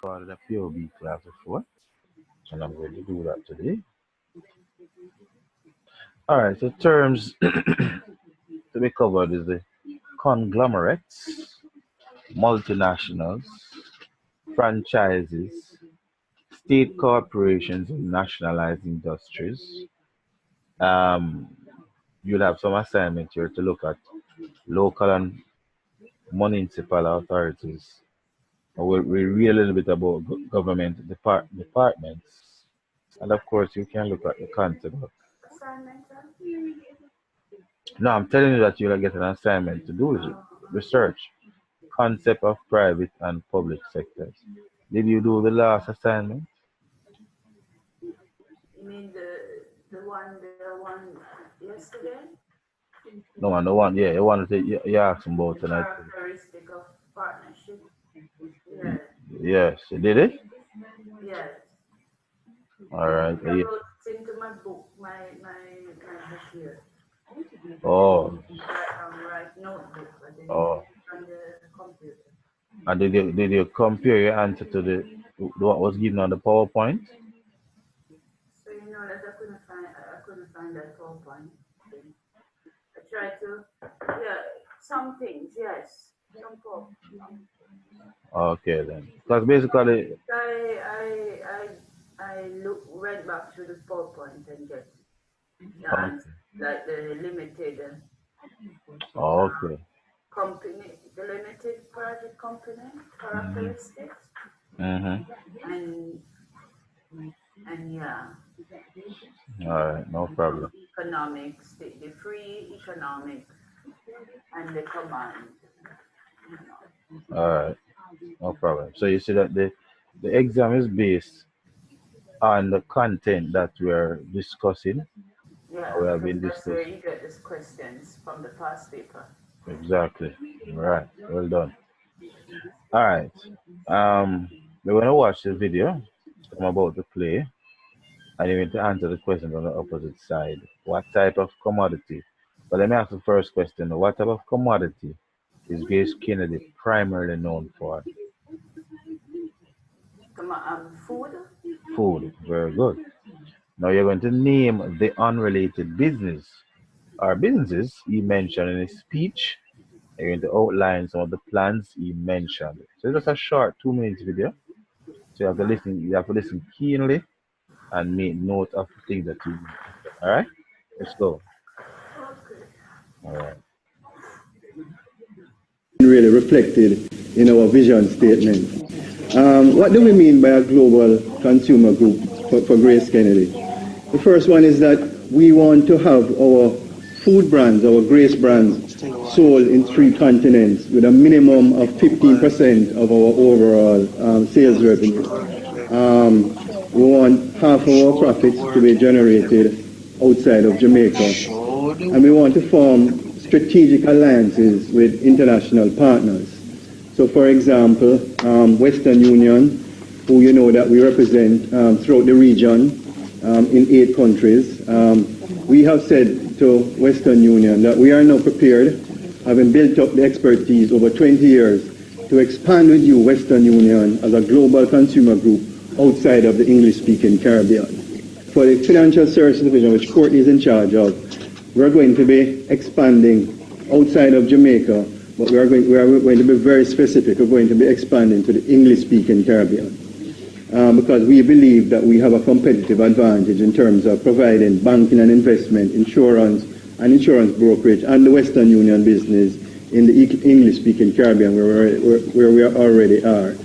recorded a POB class before, and I'm going to do that today. All right, so terms to be covered is the conglomerates, multinationals, franchises, state corporations, and nationalized industries. Um, you'll have some assignment here to look at local and municipal authorities. We read a little bit about government departments. And of course, you can look at the concept. No, I'm telling you that you'll get an assignment to do research, concept of private and public sectors. Did you do the last assignment? You mean the one yesterday? No, and the one, yeah, the one that you asked about tonight. Characteristic of partnership. Yeah. Yes, you did it? Yes. All right. I wrote it into my book, my book here. Oh. Right notebook. I didn't Oh. on the computer. And did you compare your answer to the what was given on the PowerPoint? So you know that I couldn't find that PowerPoint thing. I tried to, some things, yes, some PowerPoint. Okay then, because basically I read back through the PowerPoint and get the okay. answer, like the limited Okay. company, the limited private company characteristics, Mm-hmm. and yeah. All right, no problem. Economics, the free economic and the command. All right, no problem. So you see that the exam is based on the content that we are discussing. Yeah, We have because been that's where discussing. you get these questions from the past paper. Exactly. All right. Well done. All right. We're gonna watch the video I'm about to play, and you're going to answer the question on the opposite side. What type of commodity? But let me ask the first question. What type of commodity is Grace Kennedy primarily known for? Food. Food. Very good. Now you're going to name the unrelated business or businesses he mentioned in his speech. You're going to outline some of the plans he mentioned. So it's just a short 2 minutes video. So you have to listen keenly and make note of the things that you mentioned. All right? Let's go. All right. Really reflected in our vision statement. What do we mean by a global consumer group for Grace Kennedy? The first one is that we want to have our food brands, our Grace brands, sold in 3 continents with a minimum of 15% of our overall sales revenue. We want half of our profits to be generated outside of Jamaica. And we want to form strategic alliances with international partners. So for example, Western Union, who you know that we represent throughout the region in 8 countries, we have said to Western Union that we are now prepared, having built up the expertise over 20 years, to expand with you, Western Union, as a global consumer group outside of the English-speaking Caribbean. For the Financial Services Division, which Courtney is in charge of, we're going to be expanding outside of Jamaica, but we are going to be very specific. We're going to be expanding to the English-speaking Caribbean because we believe that we have a competitive advantage in terms of providing banking and investment, insurance and insurance brokerage, and the Western Union business in the English-speaking Caribbean where we already are.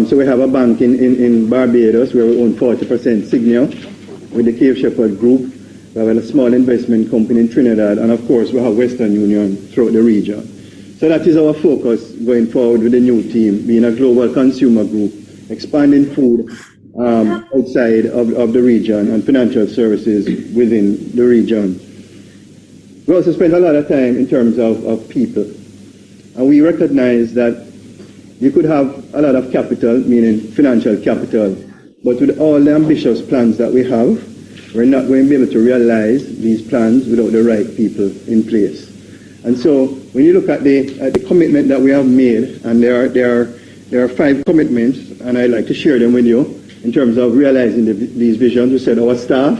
So we have a bank in Barbados where we own 40% Signia with the Cave Shepherd Group. We have a small investment company in Trinidad, and of course we have Western Union throughout the region. So that is our focus going forward with the new team, being a global consumer group, expanding food outside of the region and financial services within the region. We also spend a lot of time in terms of people, and we recognize that you could have a lot of capital, meaning financial capital, but with all the ambitious plans that we have, we're not going to be able to realize these plans without the right people in place. And so when you look at the commitment that we have made, and there are There are 5 commitments, and I'd like to share them with you in terms of realizing these visions. We said our staff,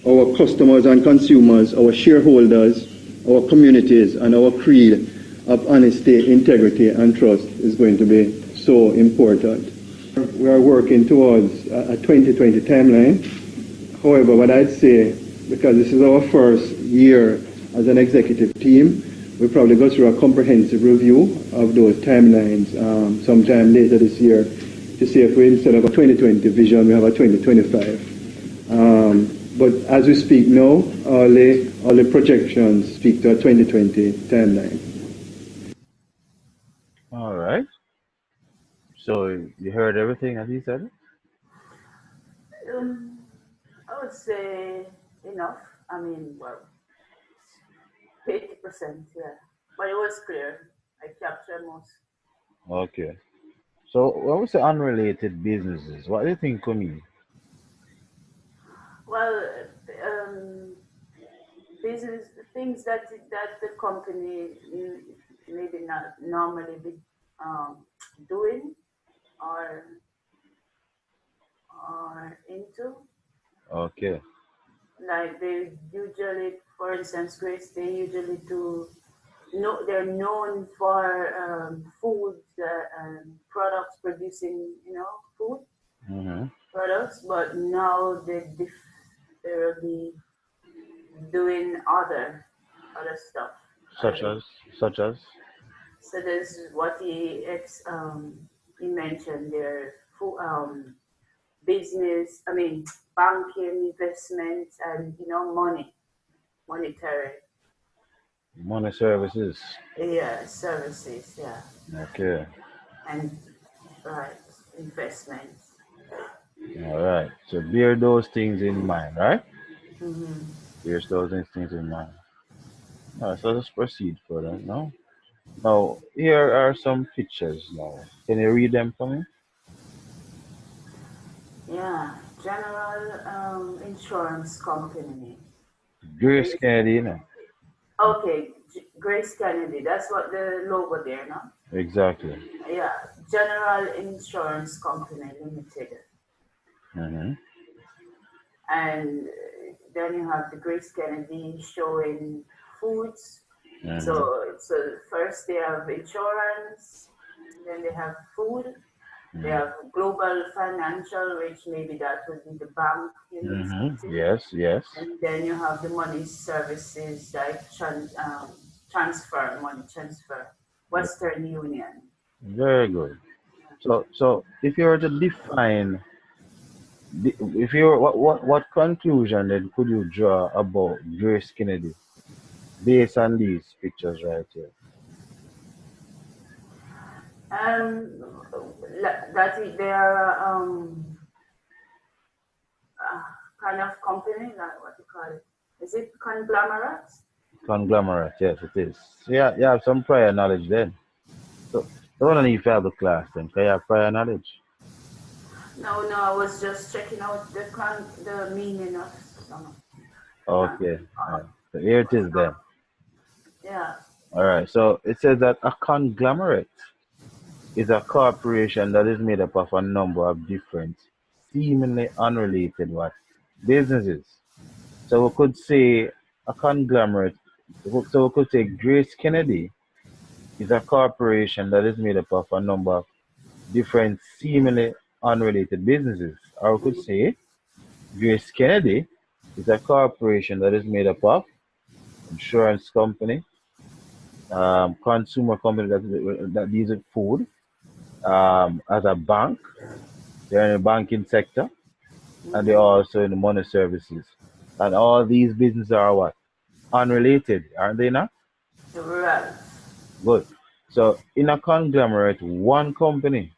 our customers and consumers, our shareholders, our communities, and our creed of honesty, integrity, and trust is going to be so important. We are working towards a 2020 timeline. However, what I'd say, because this is our first year as an executive team, we'll probably go through a comprehensive review of those timelines sometime later this year to see if we, instead of a 2020 vision, we have a 2025. But as we speak now, all the projections speak to a 2020 timeline. All right. So you heard everything as he said? Um, I would say enough. I mean, well, 80%, yeah. But it was clear. I captured most. Okay. So when we say unrelated businesses, what do you think could mean? Well, um, business things that the company maybe not normally be doing or into. Okay. Like they usually, for instance, Grace, they usually do. No, they're known for food products, producing food Mm-hmm. products, but now they will be doing other stuff. Such as, such as. So there's what he mentioned there, business. I mean, banking, investments, and monetary, Money services. yeah, services, yeah, Okay. and right, investments. All right. So bear those things in mind, right? Mm-hmm. Bear those things in mind. All right. So let's proceed further now. Now, here are some pictures now. Can you read them for me? Yeah, General Insurance Company. Grace Grace. Kennedy, you know. Okay, Grace Kennedy. That's what the logo there, no? Exactly. Yeah, General Insurance Company Limited. Mm-hmm. And then you have the Grace Kennedy showing foods. Mm-hmm. So first they have insurance, then they have food, they have global financial, which maybe that would be the bank you Mm-hmm. mentioned, Yes, yes. and then you have the money services like transfer, money transfer, Yeah. Western Union. Very good. So if you were to define, if you were, what conclusion then could you draw about Grace Kennedy based on these pictures right here? Um, they are uh, kind of company, like what you call it. Is it conglomerate? Conglomerate, yes, it is. So yeah, you have some prior knowledge then. So don't need to have the class then, because you have prior knowledge. No, no, I was just checking out the meaning of some. Yeah. Okay. All right. So here it is then. Yeah. All right. So it says that a conglomerate is a corporation that is made up of a number of different, seemingly unrelated what businesses. So we could say a conglomerate. So we could say Grace Kennedy is a corporation that is made up of a number of different, seemingly unrelated businesses. Or we could say Grace Kennedy is a corporation that is made up of insurance company, consumer company that deals with food, as a bank. They're in the banking sector, and they're Mm-hmm. also in the money services. And all these businesses are what? Unrelated, aren't they not? Right. Good. So in a conglomerate, one company,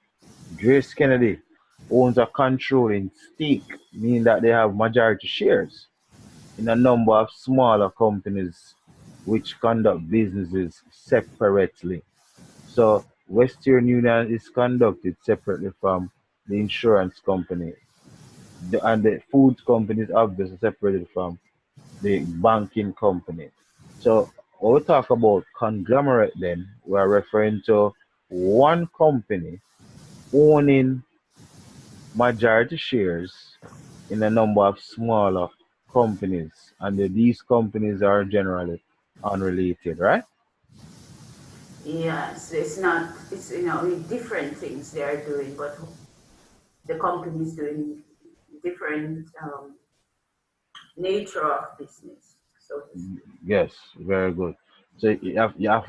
Grace Kennedy, owns a controlling stake, meaning that they have majority shares in a number of smaller companies which conduct businesses separately. So Western Union is conducted separately from the insurance company, and the food company is obviously separated from the banking company. So when we talk about conglomerate, then we are referring to one company owning majority shares in a number of smaller companies, and these companies are generally unrelated, right? Yes, it's not, it's, different things they are doing, but the company is doing different nature of business, so to speak. Yes, very good. So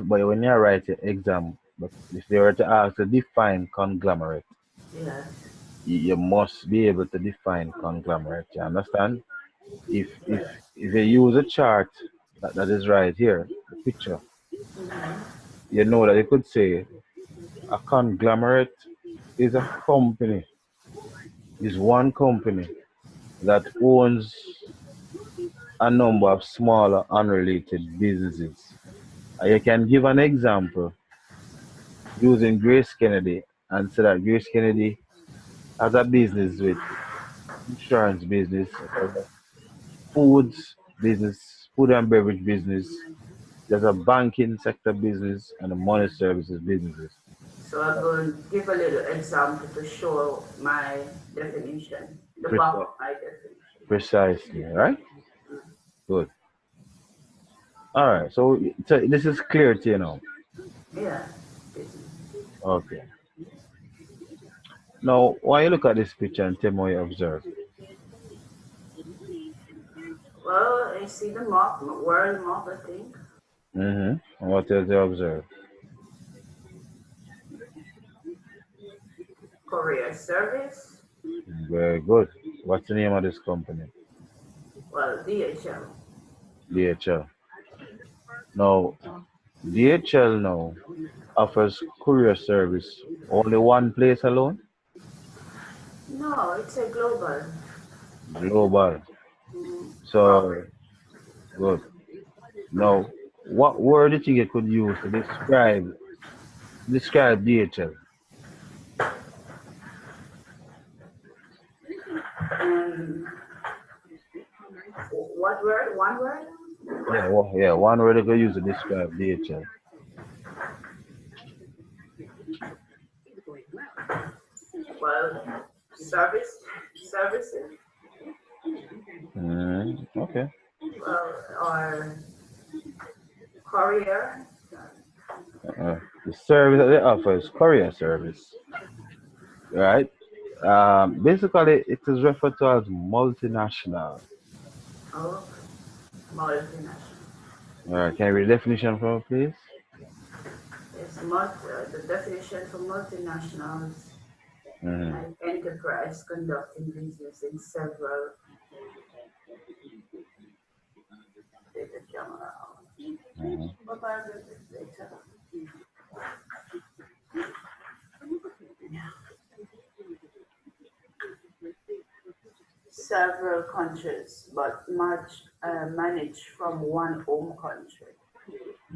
but when you write an exam, but if they were to ask to define conglomerate, Yes, you must be able to define conglomerate. You understand? If yes. if you use a chart that is right here, the picture, you know that you could say a conglomerate is a company, is one company that owns a number of smaller unrelated businesses. You can give an example using Grace Kennedy and say that Grace Kennedy has a business with insurance business, foods business, food and beverage business. There's a banking sector business and a money services businesses. So I'm going to give a little example to show my definition, the back Preci- of my definition. Precisely, right? Good. All right. So this is clear to you now. Yeah, business. Okay. Now, why you look at this picture and tell me what you observe? Well, I see the map, world map, I think. Mm-hmm. And what else you observe? Courier service. Very good. What's the name of this company? Well, DHL. DHL. Now, DHL now offers courier service only one place alone? No, it's a global Global. So, corporate. good. Now, what word do you think you could use to describe DHL? And what word? One word? Yeah, one word you could use to describe DHL. Well, service, services. Okay. Well, or courier. The service that they offer is courier service, right? Basically, it is referred to as multinational. Oh, multinational. Can you read the definition for me, please? It's the definition for multinationals, Mm-hmm. an enterprise conducting business in several data channels. What are the data? Several countries, but much managed from one home country.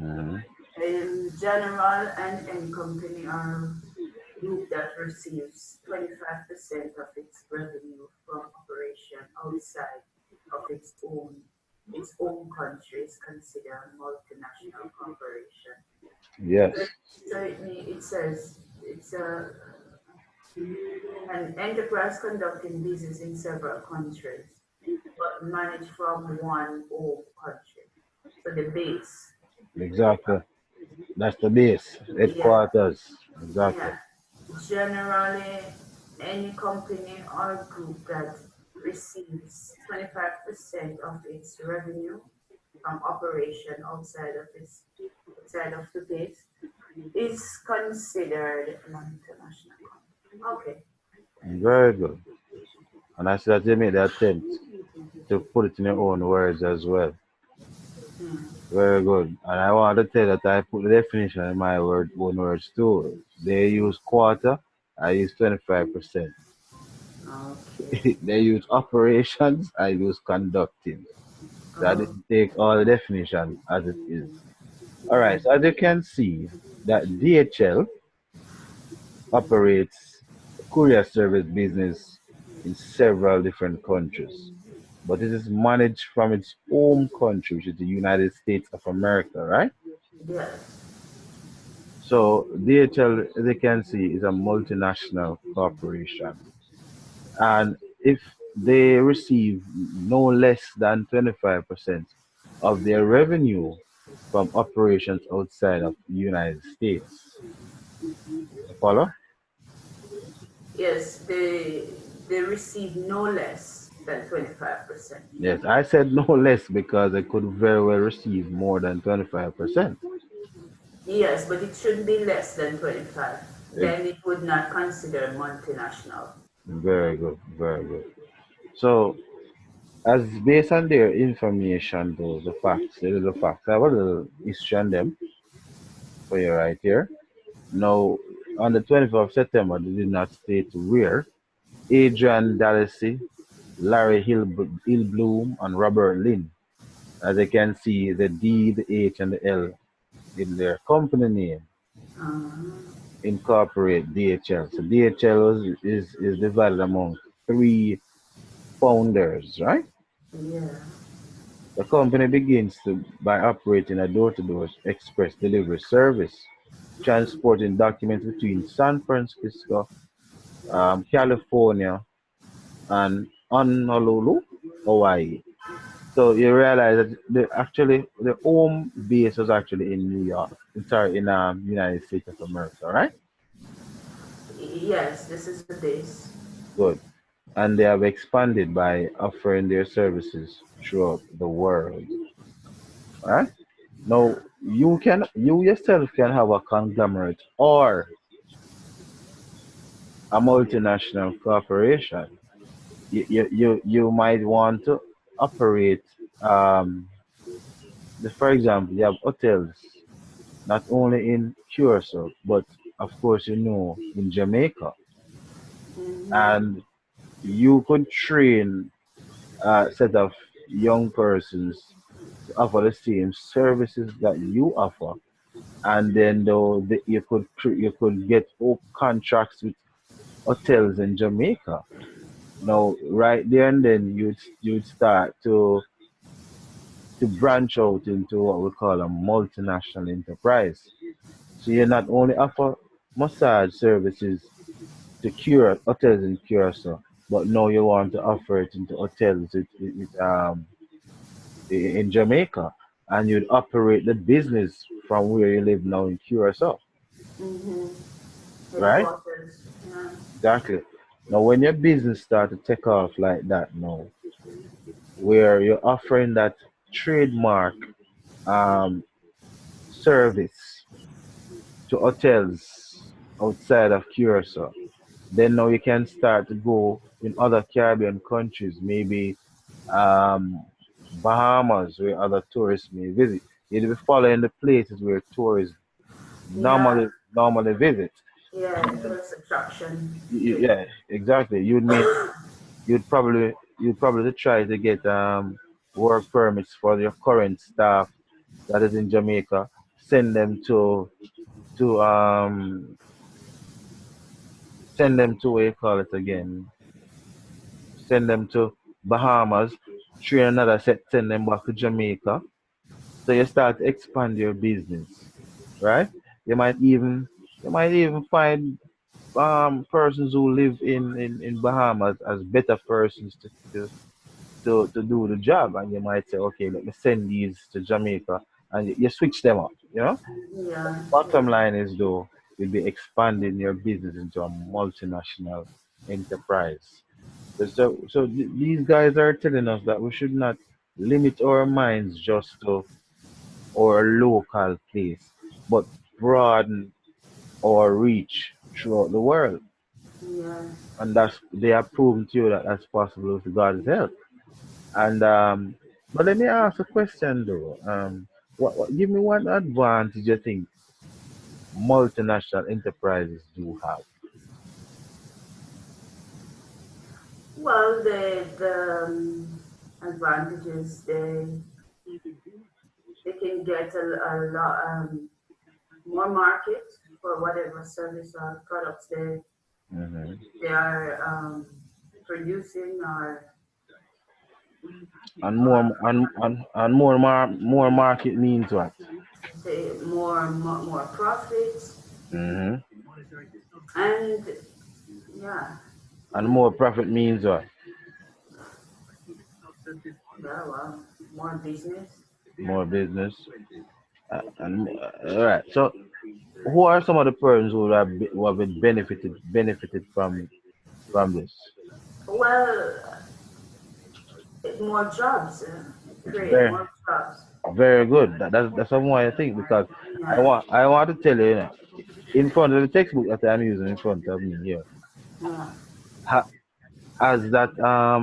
Mm-hmm. In general, and any company or group that receives 25% of its revenue from operation outside of its own country is considered a multinational corporation. So, Yes, it says it's an enterprise conducting business in several countries, but managed from one home country. So the base. exactly. That's the base, Yeah, headquarters. Exactly. yeah. Generally, any company or group that receives 25% of its revenue from operation outside of the base is considered an international company. Okay. Very good. And I see that you made the attempt to put it in your own words as well. Hmm. Very good. And I want to tell that I put the definition in my own words too. They use quarter, I use 25%. Okay. They use operations, I use conducting. So I Oh, didn't take all the definition as it is. All right, so as you can see, that DHL operates a courier service business in several different countries, but it is managed from its home country, which is the United States of America, right? yes. So DHL, as you can see, is a multinational corporation, and if they receive no less than 25% of their revenue from operations outside of the United States. Follow? Yes, they receive no less than 25%. Yes, I said no less because they could very well receive more than 25%. Yes, but it should be less than 25. Ex- Then it would not consider multinational. Very good, very good. So, as based on their information, though, the facts, I have a little history on them for you right here. Now, on the 24th of September, they did not state where Adrian Dallasy, Larry Hillbloom, and Robert Lynn. As you can see, the D, the H, and the L in their company name Uh, incorporate DHL. So DHL is divided among three founders, right? yeah. The company begins by operating a door-to-door express delivery service, transporting documents between San Francisco, California, and Honolulu, Hawaii. So you realize that the home base was actually in New York. Sorry, in United States of America, right? Yes, this is the base. Good. And they have expanded by offering their services throughout the world. Right? Now you yourself can have a conglomerate or a multinational corporation. You might want to operate for example, you have hotels not only in Curacao, but of course in Jamaica. Mm-hmm. And you could train a set of young persons to offer the same services that you offer, and then you could get contracts with hotels in Jamaica. Now, right there and then you'd start to branch out into what we call a multinational enterprise. So you not only offer massage services to cure hotels in Curacao, but now you want to offer it into hotels in Jamaica, and you'd operate the business from where you live now in Curacao, Mm-hmm. right? Headquarters. Yeah. Exactly. Now, when your business start to take off like that now, where you're offering that trademark um, service to hotels outside of Curacao, then now you can start to go in other Caribbean countries, maybe um, Bahamas, where other tourists may visit. You'll be following the places where tourists Yeah. normally visit. Yeah. Tourist attraction. Place. Yeah, exactly. You'd probably try to get work permits for your current staff that is in Jamaica. Send them to send them to what you call it again. Send them to Bahamas. Train another set. Send them back to Jamaica. So you start to expand your business, right? You might even you might even find persons who live in Bahamas as better persons to do the job, and you might say, okay, let me send these to Jamaica, and you switch them up. Yeah. Bottom Yeah. line is though, you'll be expanding your business into a multinational enterprise. These guys are telling us that we should not limit our minds just to our local place, but broaden our reach throughout the world. Yeah. And they have proven to you that that's possible with God's help. And but let me ask a question though. Give me one advantage you think multinational enterprises do have. Well, the advantages they can get a lot more market for whatever service or products Hmm. they are producing And or more market means what? they more profits. Hmm. And yeah, And more profit means what? yeah, well, more business. More business. All right. So, who are some of the persons who have been benefited from this? Well, more jobs, create Very more jobs. very good. That's why I think because Yeah, I want to tell you, in front of the textbook that I'm using in front of me here, yeah. ha, has that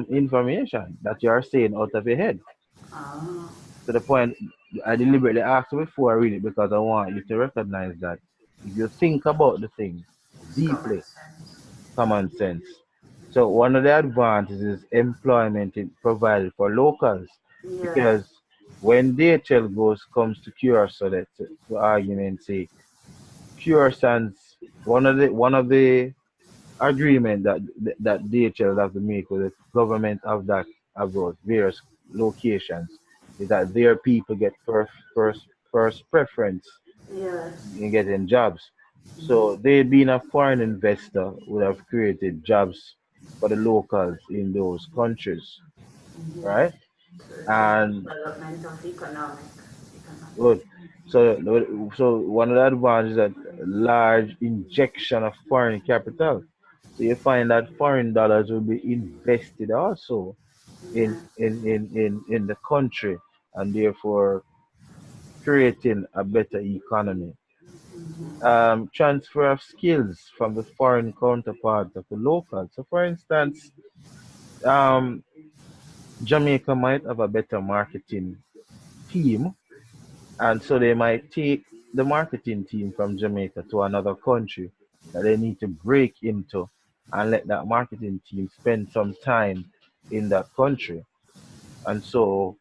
information that you are saying out of your head. Oh, To the point, I deliberately asked you before I read it because I want you to recognize that if you think about the thing it's common deeply, sense. common sense. So one of the advantages is employment provided for locals Yes, because when DHL comes to Curacao, let's say, for argument's sake, Curaçao's one of the agreement that DHL have to make with the government of those various locations is that their people get first preference yes. in getting jobs. Mm-hmm. So they being a foreign investor would have created jobs for the locals in those countries, Mm-hmm. right? So it's a And development of economic. good. So one of the advantages is that large injection of foreign capital. So you find that foreign dollars will be invested also Yeah. in the country and therefore creating a better economy. Mm-hmm. Transfer of skills from the foreign counterpart of the local. So for instance, um, Jamaica might have a better marketing team, and so they might take the marketing team from Jamaica to another country that they need to break into and let that marketing team spend some time in that country. And so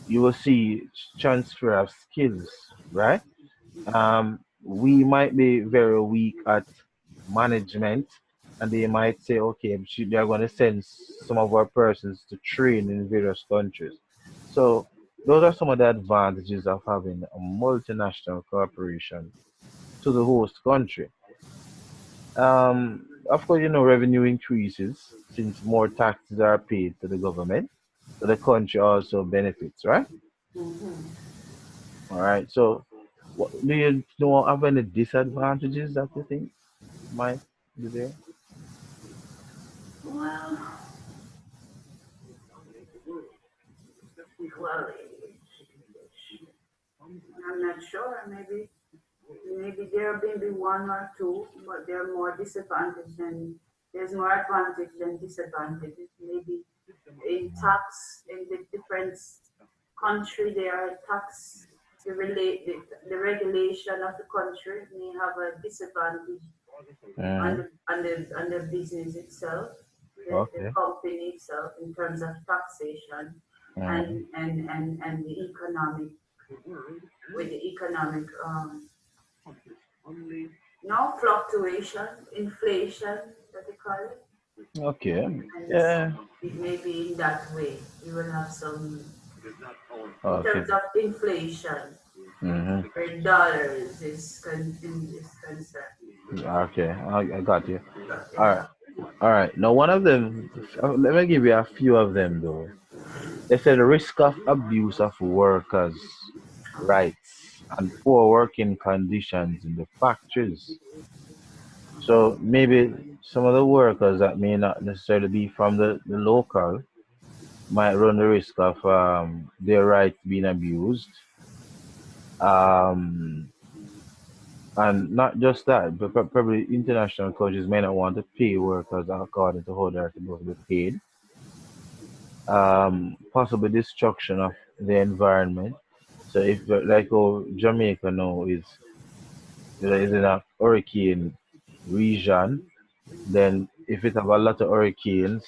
you will see transfer of skills, right? We might be very weak at management, and they might say, okay, they're going to send some of our persons to train in various countries. So those are some of the advantages of having a multinational corporation to the host country. Of course, revenue increases since more taxes are paid to the government, so the country also benefits, right? Mm-hmm. All right. So, do you know have any disadvantages that you think might be there? Well, well, I'm not sure. Maybe there may be one or two, but there are more disadvantage than there's more advantage than disadvantages. Maybe in tax in the different country there are tax the regulation of the country may have a disadvantage on Mm, the business itself, the okay. company itself in terms of taxation Mm, and the economic with the economic no fluctuation, inflation that they call it. okay. And Yeah. it may be in that way. You will have some in Okay. terms of inflation, Mm-hmm. where dollars is concerned. Okay. I got you. All right. Yeah. All right. Now, one of them. Let me give you a few of them though. They said the risk of abuse of workers' Okay. rights and poor working conditions in the factories. So Okay. maybe some of the workers that may not necessarily be from the local might run the risk of their rights being abused. Um, and not just that, but probably international coaches may not want to pay workers according to how they're supposed to be paid. Possible destruction of the environment. So if like how Jamaica now is in a hurricane region, then if it have a lot of hurricanes,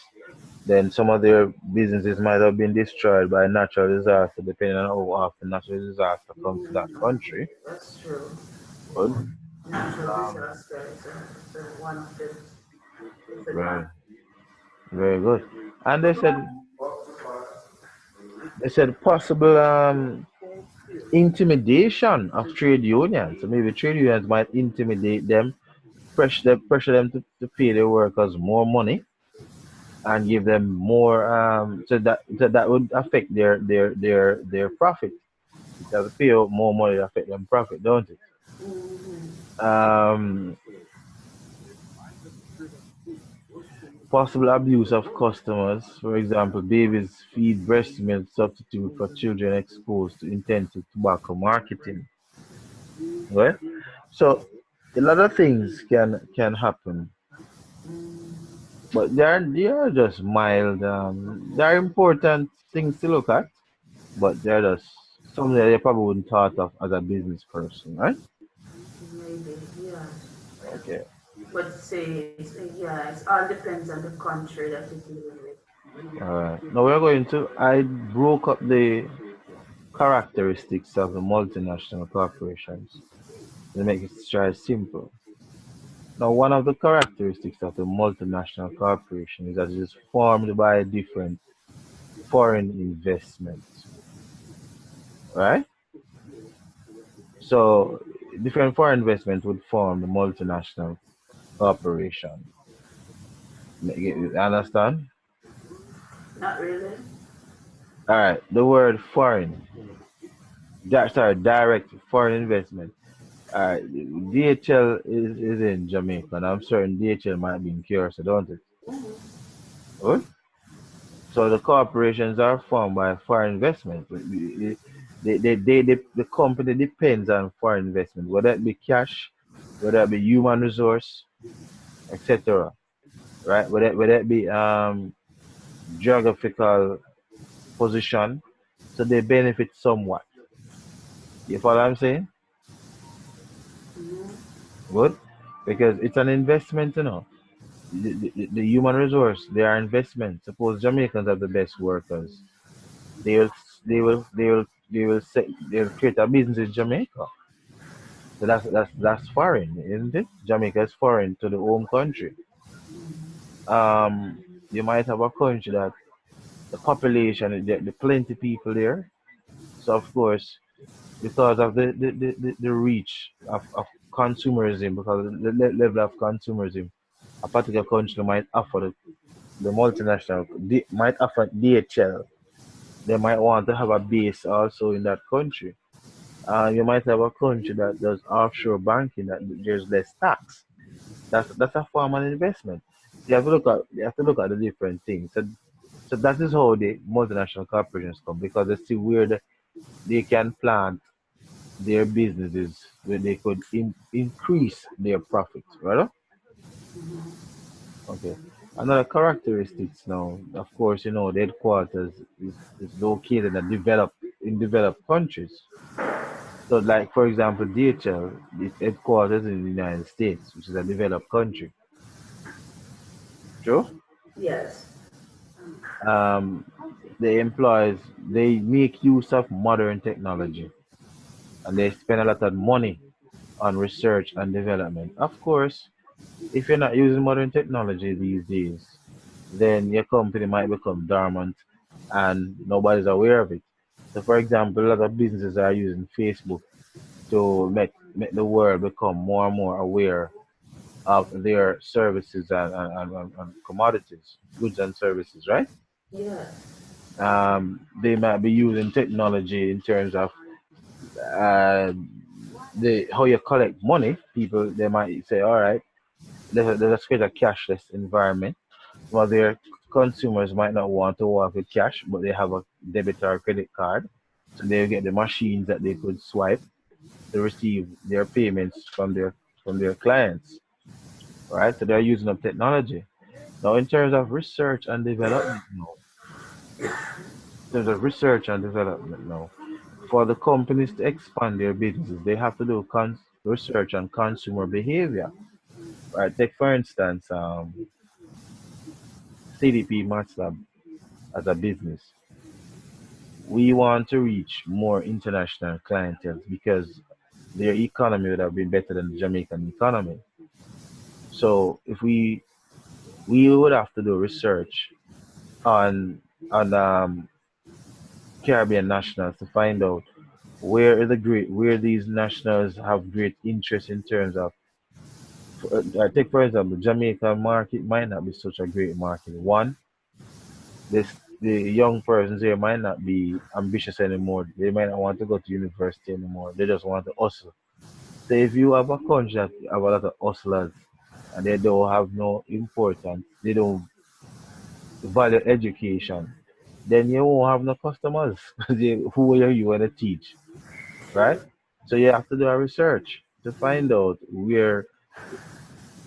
then some of their businesses might have been destroyed by natural disaster, depending on how often natural disaster comes to that country. That's true. Good. Natural Um, disaster is one of the very, disadvantages. very good. And they said possible intimidation of trade unions. So maybe trade unions might intimidate them, pressure them to pay their workers more money and give them more. So that would affect their profit. Because they pay out more money, it affect them profit, don't it? Mm-hmm. Um, Possible abuse of customers. For example, babies feed breast milk substitute for children exposed to intensive tobacco marketing. Right? So a lot of things can happen, but they are just mild. They are important things to look at, but they're just something that you probably wouldn't thought of as a business person, right? Maybe, yeah. Okay. But say, yeah, it all depends on the country that you're dealing with. All right. Now we're going to. I broke up the characteristics of the multinational corporations to make it try simple. Now, one of the characteristics of the multinational corporation is that it is formed by different foreign investments, right? So, different foreign investment would form the multinational corporation. You understand? Not really. All right. The word foreign, sorry, direct foreign investment. All right. DHL is in Jamaica, and I'm certain DHL might be in Curacao, don't it? Mm-hmm. Good. So the corporations are formed by foreign investment. The company depends on foreign investment, whether it be cash, whether it be human resource, etc. Right? Whether it be geographical position, so they benefit somewhat. You follow what I'm saying? Mm-hmm. Good, because it's an investment, you know. The human resource, they are investment. Suppose Jamaicans are the best workers, they will they'll create a business in Jamaica. So that's foreign, isn't it? Jamaica is foreign to the home country. You might have a country that the population, the plenty people there. So of course, because of the reach of consumerism, because of the level of consumerism, a particular country might offer the multinational, might offer DHL. They might want to have a base also in that country. You might have a country that does offshore banking that there's less tax. That's a form of investment. You have to look at the different things. So that is how the multinational corporations come because they see where they can plant their businesses where they could increase their profits, right? Okay. Another characteristics now, of course, the headquarters is located in developed countries. So, like for example, DHL, its headquarters in the United States, which is a developed country. True. Yes. Um, the employees they make use of modern technology and they spend a lot of money on research and development. Of course, if you're not using modern technology these days, then your company might become dormant and nobody's aware of it. So, for example, a lot of businesses are using Facebook to make the world become more and more aware of their services and commodities, goods and services, right? Yes. They might be using technology in terms of uh, the how you collect money. People they might say, all right, let's create a cashless environment. Some of their consumers might not want to work with cash, but they have a debit or credit card, so they get the machines that they could swipe to receive their payments from their clients, right? So they're using up technology. Now, in terms of research and development, now, in terms of research and development, now, for the companies to expand their businesses, they have to do research on consumer behavior, right? Take for instance, CDP MathLab as a business. We want to reach more international clientele because their economy would have been better than the Jamaican economy. So if we would have to do research on Caribbean nationals to find out where these nationals have great interest in terms of take for example, Jamaica market might not be such a great market. One, the young persons here might not be ambitious anymore. They might not want to go to university anymore. They just want to hustle. So if you have a country that have a lot of hustlers and they don't have no importance, they don't value education, then you won't have no customers. Who are you going to teach, right? True. So you have to do a research to find out where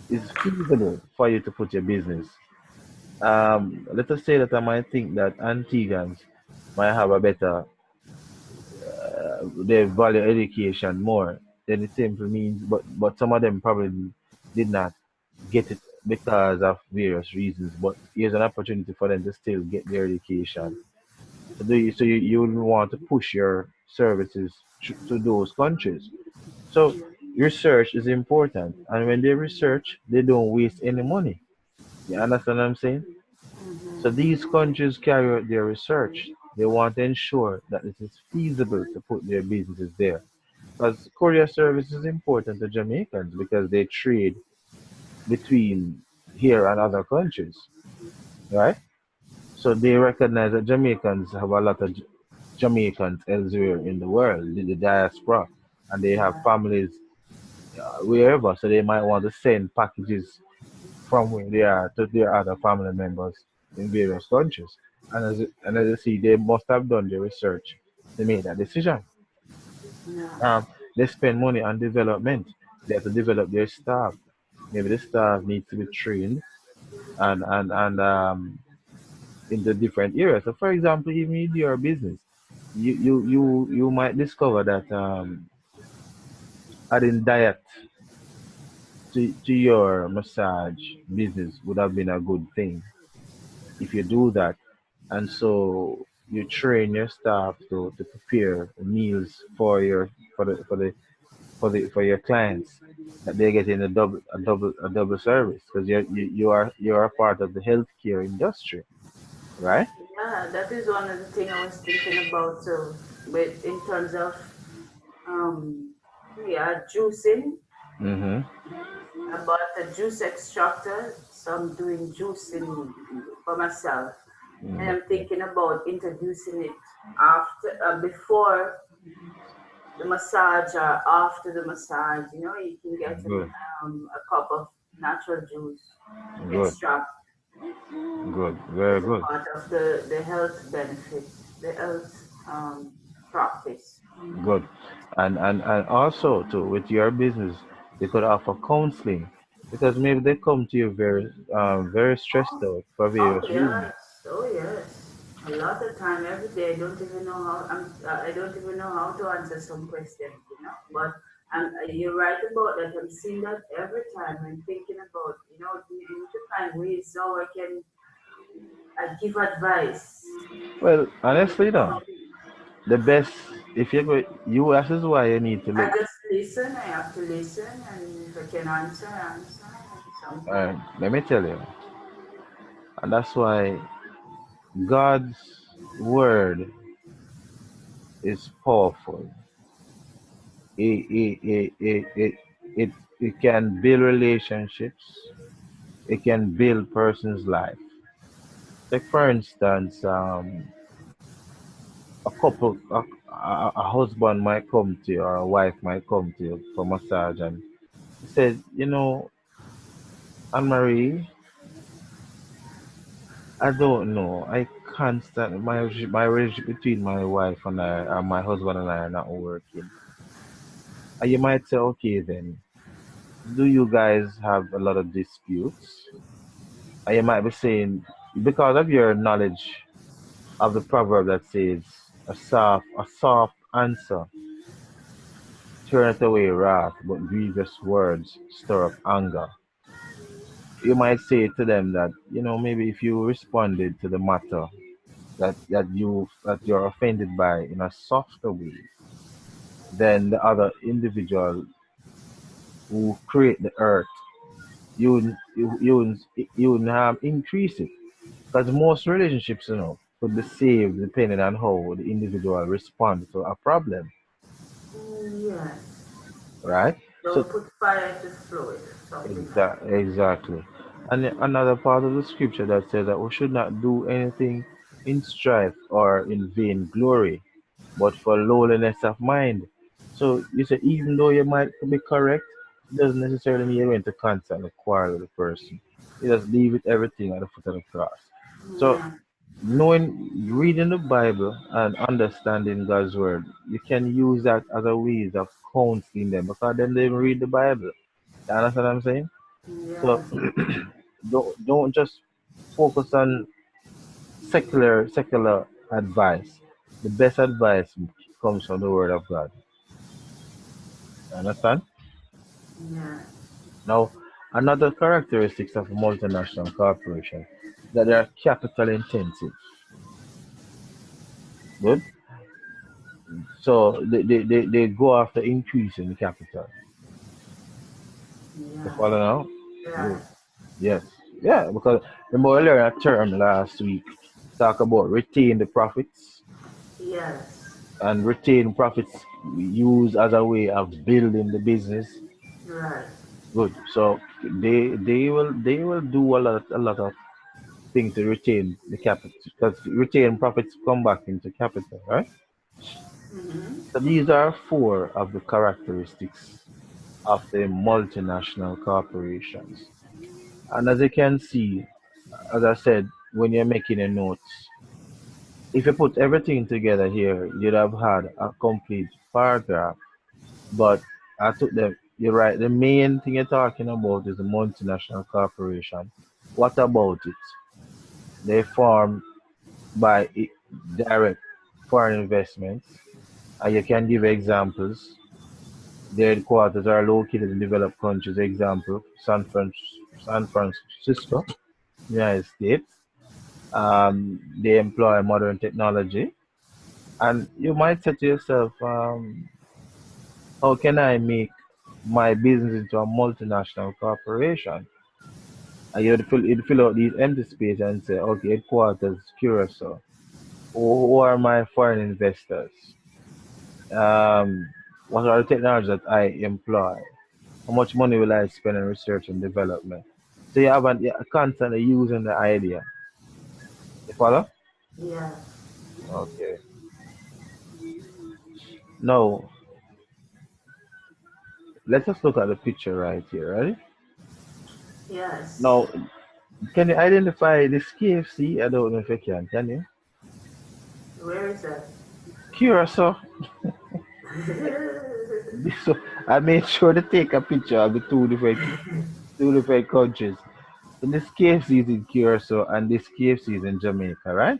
it's feasible for you to put your business. Let us say that I might think that Antiguans might have a better, they value education more. Then it simply means, but some of them probably did not get it because of various reasons. But here's an opportunity for them to still get their education. So you will want to push your services to those countries. So research is important, and when they research, they don't waste any money. You understand what I'm saying? So Mm-hmm. these countries carry out their research. They want to ensure that it is feasible to put their businesses there. Because courier service is important to Jamaicans because they trade between here and other countries, right? So they recognize that Jamaicans have a lot of Jamaicans elsewhere in the world, the diaspora, and they have Yeah. families wherever. So they might want to send packages from where they are to their other family members in various countries. And as you see, they must have done the research to make that decision. Yeah. Um, they spend money on development. They have to develop their staff. Maybe the staff needs to be trained and in the different areas. So, for example, even in your business, you might discover that adding diet to your massage business would have been a good thing if you do that. And so you train your staff to prepare meals for your clients that they're getting a double service because you are a part of the healthcare industry, right? Yeah, that is one of the things I was thinking about. So, but in terms of yeah, juicing, Mm-hmm. I bought a juice extractor, so I'm doing juicing for myself, and I'm Okay. thinking about introducing it after, before the massage or after the massage. You know, you can get Good. a cup of natural juice Good. extract Good. Very as a good. part of the health benefit, the health practice. Good. And also too with your business, you could offer counseling because maybe they come to you very stressed out for Oh various reasons. yes, oh yes. A lot of time, every day, I don't even know how. I don't even know how to answer some questions, you know. But you're right about that. I'm seeing that every time. I'm thinking about, you need to find ways how I can give advice. Well, You honestly, know, though, the best if you go, you this is why you need to I look. just listen. I have to listen, and if I can answer, answer. And sometimes, Let me tell you, and that's why God's word is powerful. It can build relationships. It can build person's life. Like for instance, a couple, a husband might come to you or a wife might come to you for massage, and he said, Anne Marie, I don't know. I constant my relationship between my wife and I, and my husband and I are not working. And you might say, okay, then, do you guys have a lot of disputes? And you might be saying, because of your knowledge of the proverb that says, a soft answer turneth away wrath, but grievous words stir up anger. You might say to them that, maybe if you responded to the matter that you're offended by in a softer way, then the other individual who create the earth, you increase it. Because most relationships, could be saved depending on how the individual respond to a problem. Yes. right? So Don't put fire to fluid, something like exactly. And another part of the scripture that says that we should not do anything in strife or in vain glory, but for lowliness of mind. So you say even though you might be correct, it doesn't necessarily mean you're going to constantly quarrel with the person. You just leave it everything at the foot of the cross. So that. knowing reading the Bible and understanding God's word, you can use that as a ways of counseling them because then they read the Bible. You understand what I'm saying? So Yeah. don't just focus on secular advice. The best advice comes from the word of God. You understand? Yeah. Now, another characteristics of a multinational corporation that they are capital intensive. Good. So they go after increasing the capital. You Yeah. follow now? Good. Right. Yes. Yeah, because remember I learned a term last week. Talk about retain the profits Yes. and retain profits used as a way of building the business. Right. Good. So they will do a lot of things to retain the capital because retain profits come back into capital, right? Mm-hmm. So these are four of the characteristics of the multinational corporations. And as you can see, as I said, when you're making a notes, if you put everything together here, you'd have had a complete paragraph. But I took them, you're right, the main thing you're talking about is a multinational corporation. What about it? They form by direct foreign investments. And you can give examples. Their headquarters are located in developed countries. Example, San Francisco, United States. They employ modern technology. And you might say to yourself, how can I make my business into a multinational corporation? And you'd fill out these empty space and say, okay, headquarters, Curacao. Who are my foreign investors? Um, what are the technologies that I employ? How much money will I spend on research and development? So you're constantly using the idea. You follow? Yeah. Okay. Now, let's just look at the picture right here, right? Yes. Now, can you identify this KFC? I don't know if you can you? Where is that? Curacao. So I made sure to take a picture of the two different countries. So this KFC is in Curacao and this KFC is in Jamaica, right?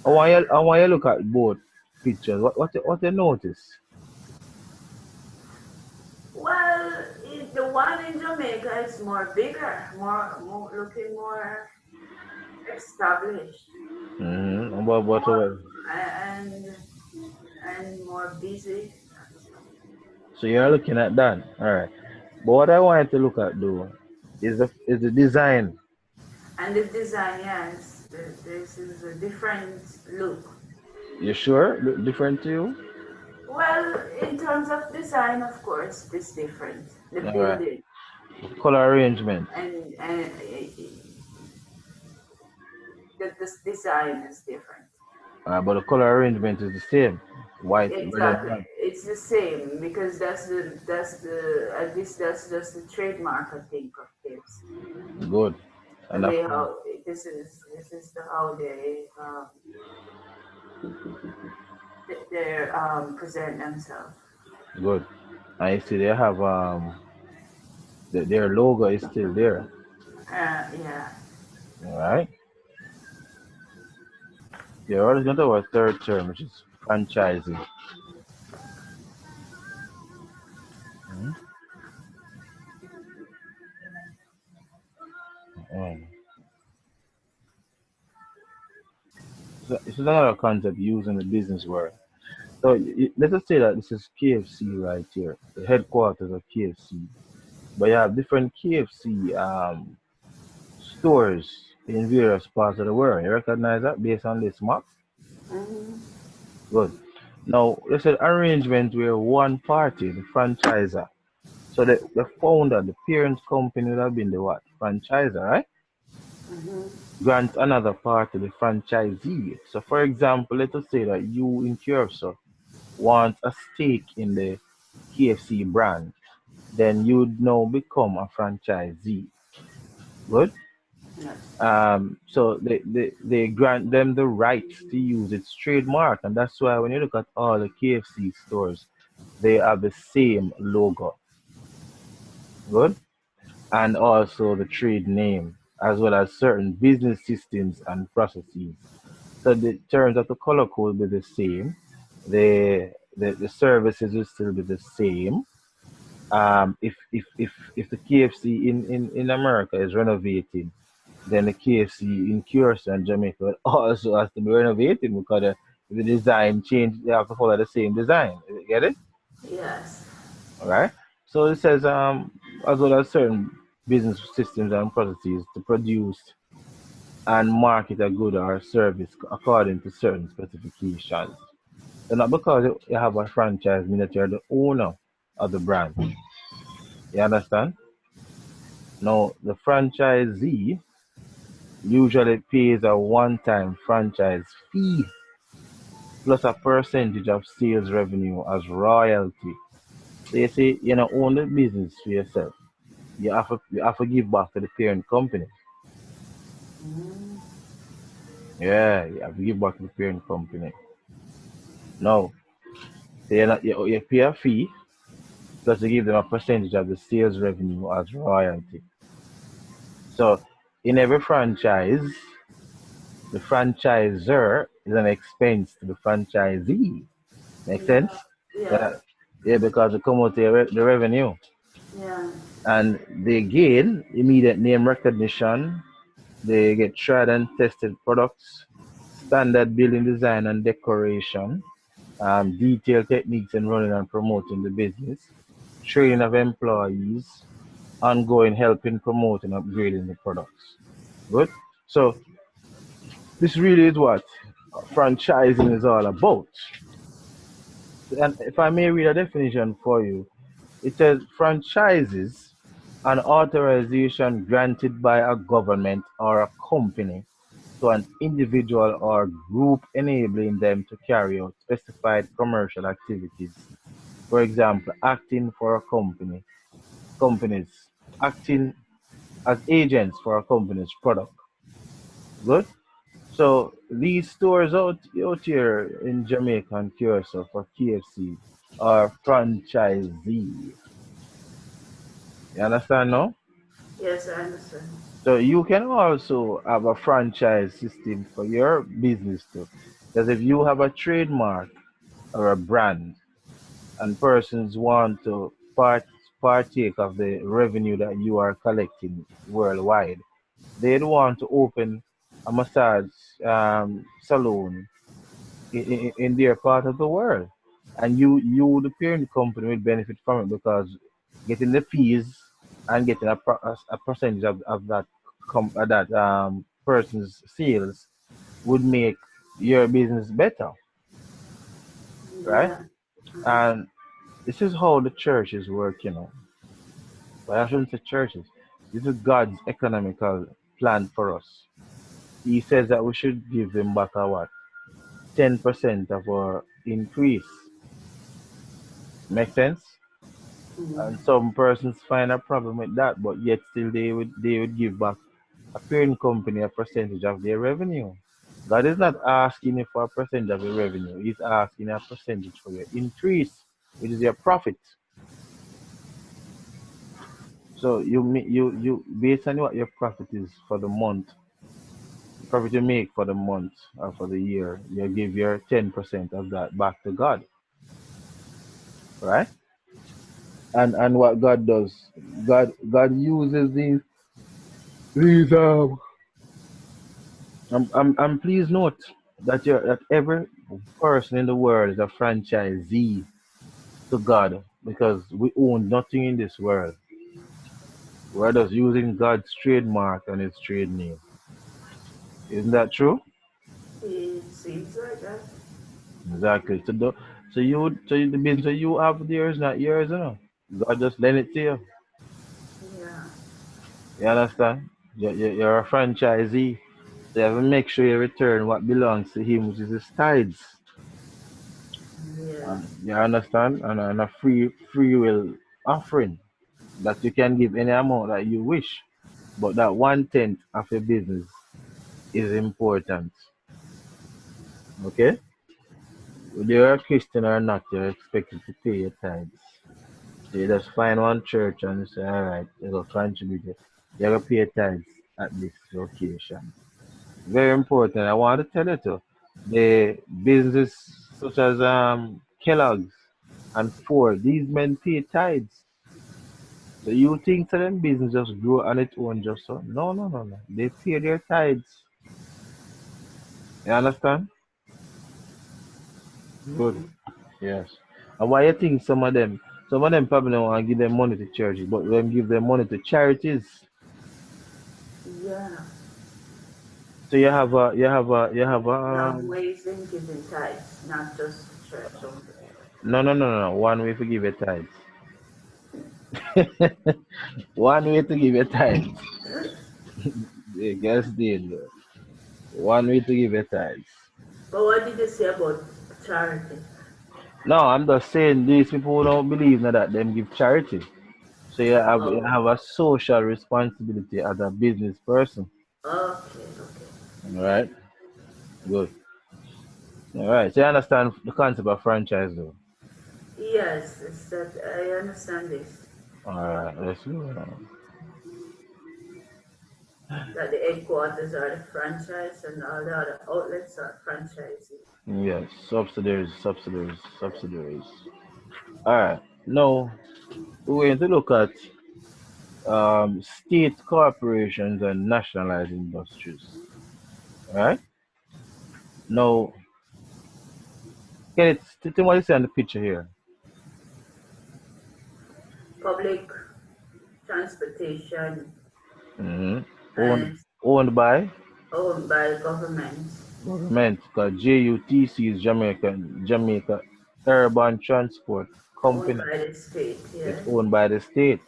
I want you look at both pictures. What you notice? Well, the one in Jamaica is more bigger, more looking more established, What more about and more busy. so you're looking at that. Alright. But what I wanted to look at though is the design. And the design, yes, this is a different look. You sure? Look different to you? Well, in terms of design, of course, it's different. The Alright. building Color arrangement. and the this design is different. But the color arrangement is the same. White, red and Exactly, black. it's the same because that's the at least that's just the trademark I think of kids. Good. And of They course, how this is the how they present themselves. good. I see they have their logo is still there. Yeah. Alright. You're always going to have a third term, which is franchising. Mhm. Mm. So it's another concept used in the business world. So let us say that this is KFC right here, the headquarters of KFC. But you have different KFC stores in various parts of the world. You recognize that based on this map? Hmm. Good. Now, there's an arrangement where one party, the franchisor, so the founder, the parent company would have been the what? Franchisor, right? Mm-hmm. Grant another party, the franchisee. So, for example, let us say that you in Curacao want a stake in the KFC brand, then you'd now become a franchisee. Good. Yes. So they grant them the rights to use its trademark, and that's why when you look at all the KFC stores, they have the same logo. Good. And also the trade name, as well as certain business systems and processes. So the terms of the color code will be the same. The services will still be the same. If the KFC in America is renovating, then the KFC in Curacao and Jamaica also has to be renovating because the design change. They have to follow the same design. You get it? Yes. All right. So it says as well as certain business systems and processes to produce and market a good or service according to certain specifications. So not because you have a franchise mean that you're the owner of the brand. You understand? Now the franchisee usually pays a one-time franchise fee plus a percentage of sales revenue as royalty. So you see, you don't own the business for yourself. You have to give back to the parent company. Mm-hmm. Yeah, you have to give back to the parent company. No, so you pay a fee plus you give them a percentage of the sales revenue as royalty. So in every franchise, the franchisor is an expense to the franchisee. Make Yeah. sense? Yeah. Yeah, yeah, because it come out the revenue. Yeah. And they gain immediate name recognition. They get tried and tested products, standard building design and decoration, detailed techniques in running and promoting the business, training of employees, ongoing help in promoting and upgrading the products. Good. So this really is what franchising is all about. And if I may read a definition for you, it says franchises an authorization granted by a government or a company to an individual or group enabling them to carry out specified commercial activities. For example, acting for a companies, acting as agents for a company's product. Good. So these stores out here in Jamaica and Curacao for KFC are franchisee. You understand now? Yes, I understand. So you can also have a franchise system for your business too. Because if you have a trademark or a brand and persons want to partake of the revenue that you are collecting worldwide, they'd want to open a massage salon in their part of the world. And the parent company will benefit from it because getting the fees and getting a percentage of that person's sales would make your business better, right? Yeah. Uh-huh. And this is how the churches work, But I shouldn't say churches. This is God's economical plan for us. He says that we should give him back a what? 10% of our increase. Make sense? And Mm-hmm. some persons find a problem with that, but yet still they would give back a parent company a percentage of their revenue. God is not asking you for a percentage of your revenue. He's asking a percentage for your increase, which is your profit. So you based on what your profit is for the month, the profit you make for the month or for the year, you give your 10% of that back to God, right? And what God does, God uses these. And please note that every person in the world is a franchisee to God because we own nothing in this world. We're just using God's trademark and His trade name. Isn't that true? It seems like that. Exactly. So The business you have there is not yours, you know. God just lend it to you. Yeah. You understand? You're a franchisee. So you have to make sure you return what belongs to him, which is his tithes. Yeah. You understand? And a free will offering that you can give any amount that you wish. But that 1/10 of your business is important. Okay? Whether you're a Christian or not, you're expected to pay your tithes. So you just find one church and say, all right, you go contribute. You're going to pay tithes at this location. Very important. I want to tell you too. The business such as Kellogg's and Ford, these men pay tithes. So you think that them business just grow on its own just so? No, no, no, no. They pay their tithes. You understand? Good. Yes. And why you think some of them probably don't want to give them money to churches, but them give them money to charities. Yeah. So you have a There are ways in giving tithes, not just church only. no, no, no, no, no. One way to give your tithes. One way to give your tithes. Yeah, guess deal. One way to give your tithes. But what did you say about charity? No, I'm just saying these people who don't believe in that them give charity. So you Oh, have a social responsibility as a business person. okay, okay. All right, good. All right, so you understand the concept of franchise, though. Yes, it's that I understand this. All right, let's go. That the headquarters are the franchise and all the other outlets are franchisee. Yes, subsidiaries. All right, now we're going to look at state corporations and nationalized industries. All right, now can it tell what you see on the picture here? Public transportation Mm-hmm. Owned and owned by owned by government, government, because JUTC is Jamaica Urban Transport owned Company. by the state, It's yes. owned by the state.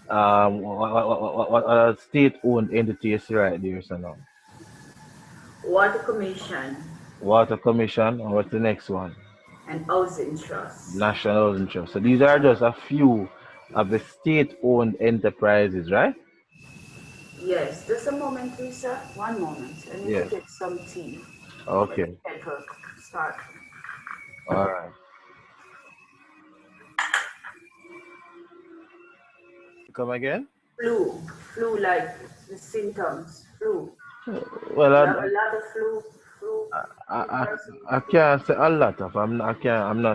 What other state-owned entity is right there, so now? Water Commission Water Commission, and what's the next one? and Housing Trust. National Housing Trust. So these are just a few of the state-owned enterprises, right? Yes, just a moment, Lisa. One moment. I need to Yes. get some tea for the Okay. kettle start. All right. Come again? Flu, flu like the symptoms, flu. Well, You have a lot of flu I, in I, person. I can't say a lot of. I'm not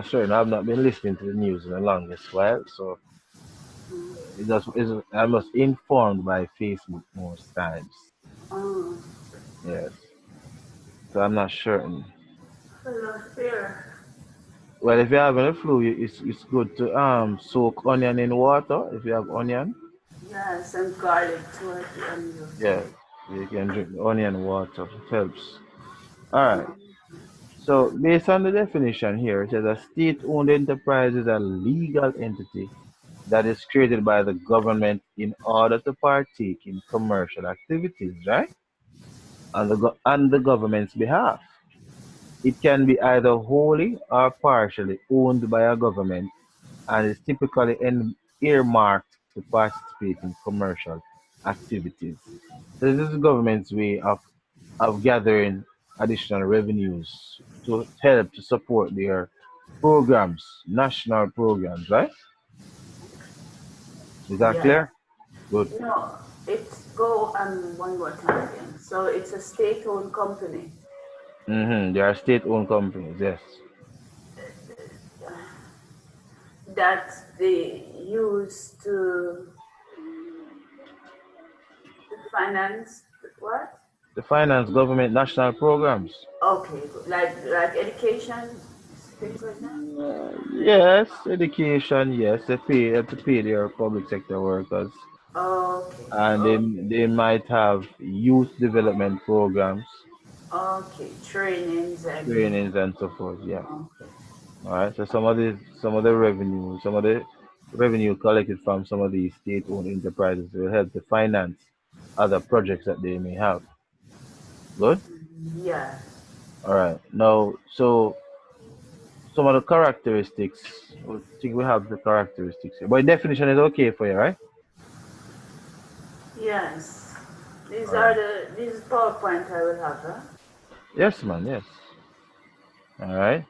sure. I've not been listening to the news in the longest while, so I was informed by Facebook most times. Um, Yes. So I'm not certain. full of fear. Well, if you're having a flu, it's good to soak onion in water. If you have onion, Yes, and garlic too at the end of yeah, it. you can drink the onion water. It helps. All right. So based on the definition here, it says a state-owned enterprise is a legal entity that is created by the government in order to partake in commercial activities, right? On the government's behalf. It can be either wholly or partially owned by a government and is typically earmarked to participate in commercial activities. So this is the government's way of gathering additional revenues to help to support their programs, national programs, right? Is that Yes. clear? Good. No, it's go one more time again. So it's a state-owned company They are state-owned companies, yes. that they use to finance what? To finance government national programs. Okay, like education, things like that. Yes, education, yes, they have to pay their public sector workers. Okay, And they might have youth development programs, okay, trainings and trainings and so forth, yeah. okay. All right. So some of the revenue collected from some of these state-owned enterprises will help to finance other projects that they may have. Good. Yes. All right. Now, so some of the characteristics. I think we have the characteristics here. But definition is okay for you, right? Yes. All right. These PowerPoint I will have, huh? Yes, man. Yes. All right.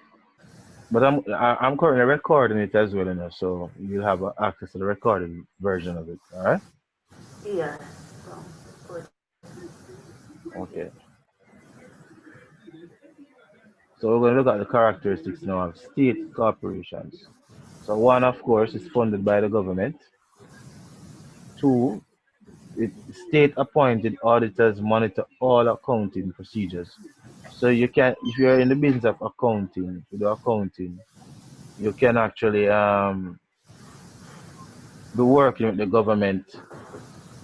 But I'm currently recording it as well, you know, so you'll have access to the recorded version of it. All right. Yes. So, good. Okay. So we're going to look at the characteristics now of state corporations. So one, of course, is funded by the government. Two, state-appointed auditors monitor all accounting procedures. So you can, if you're in the business of accounting, to do accounting, you can actually be working with the government,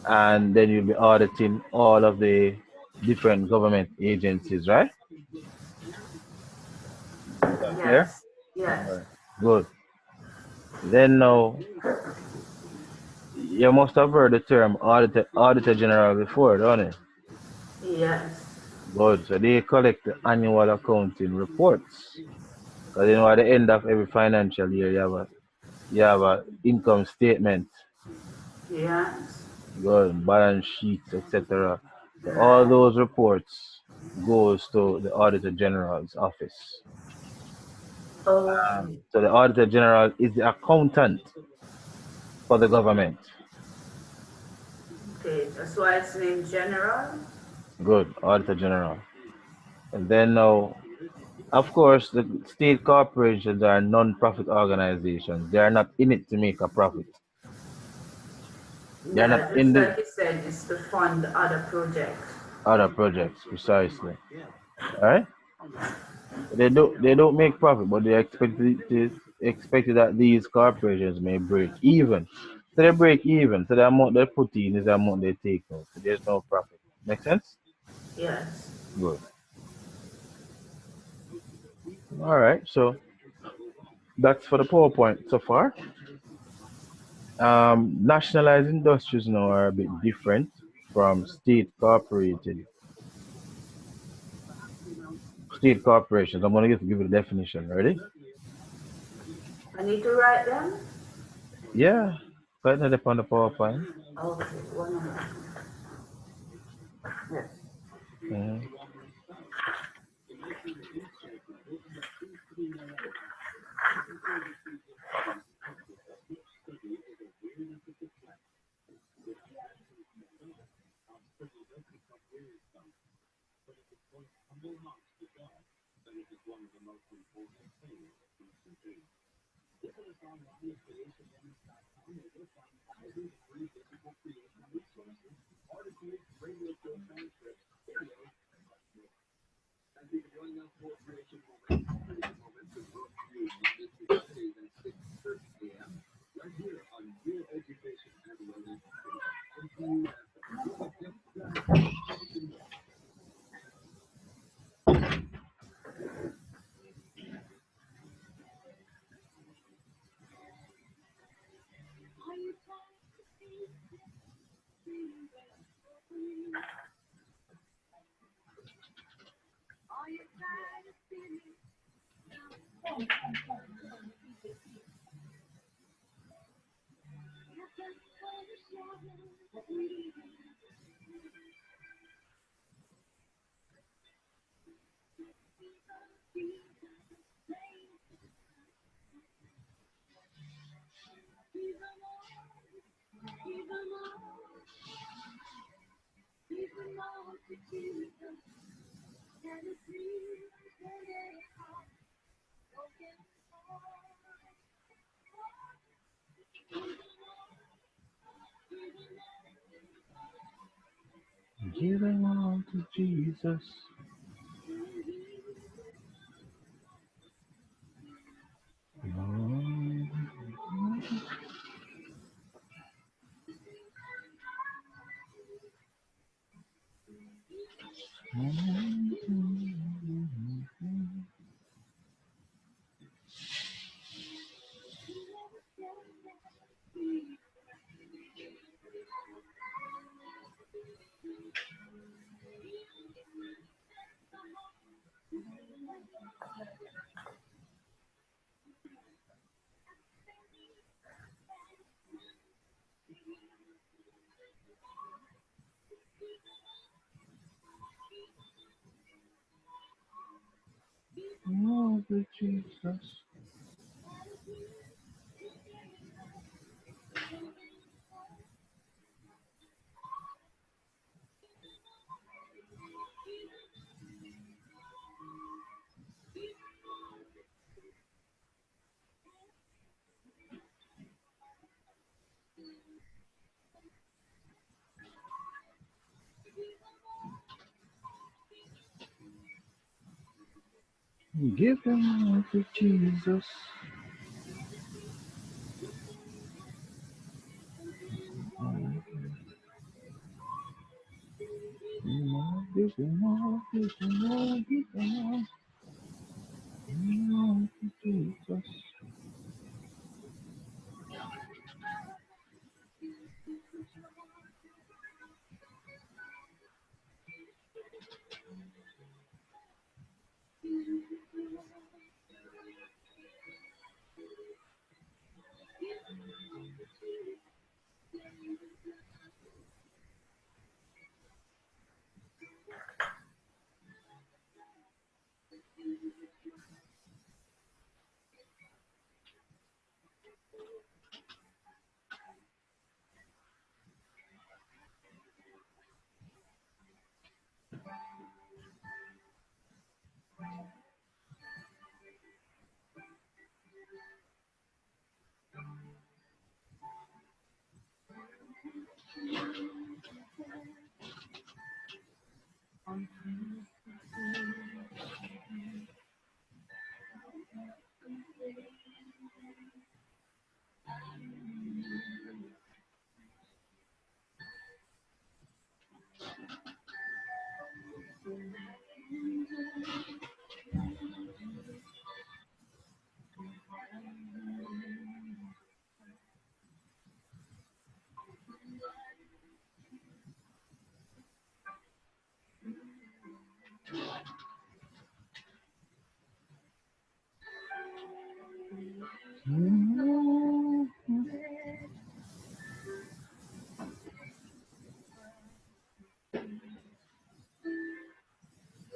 and then you'll be auditing all of the different government agencies, right? Is that clear? Yes. Yes. All right. Good. Then now, you must have heard the term auditor general before, don't you? Yes. Good. So they collect the annual accounting reports. Because you know at the end of every financial year you have a income statement, Yes. good, balance sheets, etc. So all Right. those reports goes to the Auditor General's office. Okay. So the Auditor General is the accountant for the government. Okay. That's why it's named General. Good, Auditor General. And then now, of course, the state corporations are non-profit organizations. They are not in it to make a profit. They are not Yeah, in just the like you said, it's to fund other projects. other projects precisely. All right? They don't make profit, but they expected that these corporations may break even. So they break even. So the amount they put in is the amount they take out. So there's no profit. Make sense? Yes. Good. All right. So that's for the PowerPoint so far. Nationalized industries now are a bit different from state corporations. I'm gonna give you the definition. Ready? I need to write them? Yeah. Right now on the PowerPoint. Okay, one minute. Yes. Mhm. Giving all to Jesus. Love you, Jesus. Give them all to Jesus. Give them all, give them all, give them all to Jesus.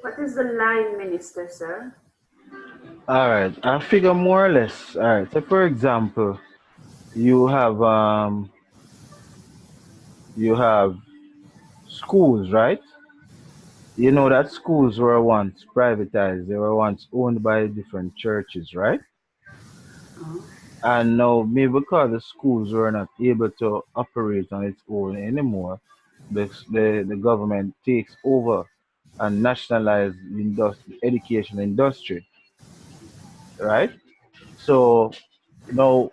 What is the line, Minister, sir? All right, I figure more or less. All right, so for example, you have you have schools, right? You know that schools were once privatized. They were once owned by different churches, right? Oh, And now, maybe because the schools were not able to operate on its own anymore, the government takes over and nationalize the education industry, right? So now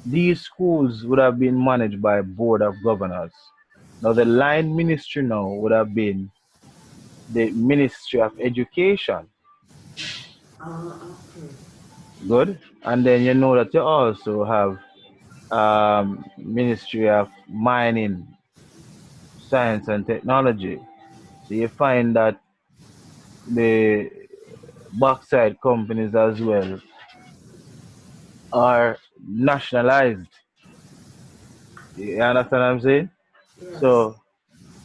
these schools would have been managed by a board of governors. Now the line ministry now would have been the Ministry of Education. okay. Good. And then you know that you also have Ministry of Mining, Science and Technology. So you find that the bauxite companies as well are nationalized. You understand what I'm saying? Yes. So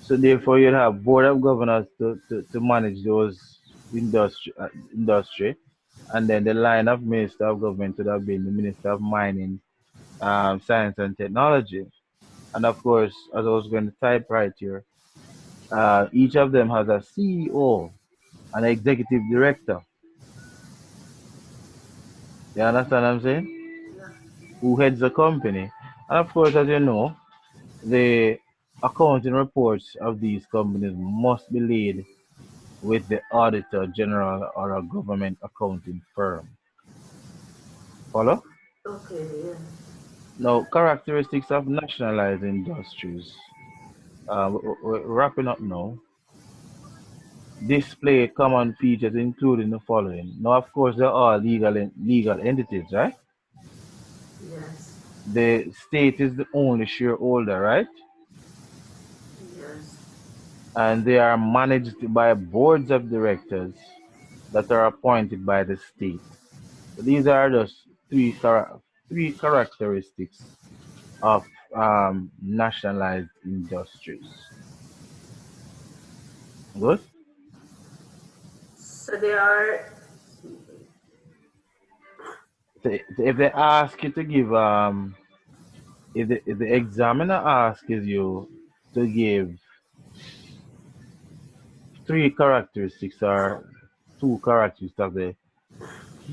therefore you'll have board of governors to manage those industry, and then the line of minister of government would have been the Minister of Mining, Science and Technology. And of course, as I was going to type right here, each of them has a CEO, an executive director. You understand what I'm saying? Yeah. Who heads the company. And of course, as you know, the accounting reports of these companies must be laid with the auditor general or a government accounting firm. Follow? Okay, yeah. Now, characteristics of nationalized industries. We're wrapping up now. Display common features including the following. Now, of course, they're all legal entities, right? Yes. The state is the only shareholder, right? Yes. And they are managed by boards of directors that are appointed by the state. So these are just three characteristics of nationalized industries. Good. So they are. if they ask you to give if the examiner asks you to give three characteristics or two characteristics of the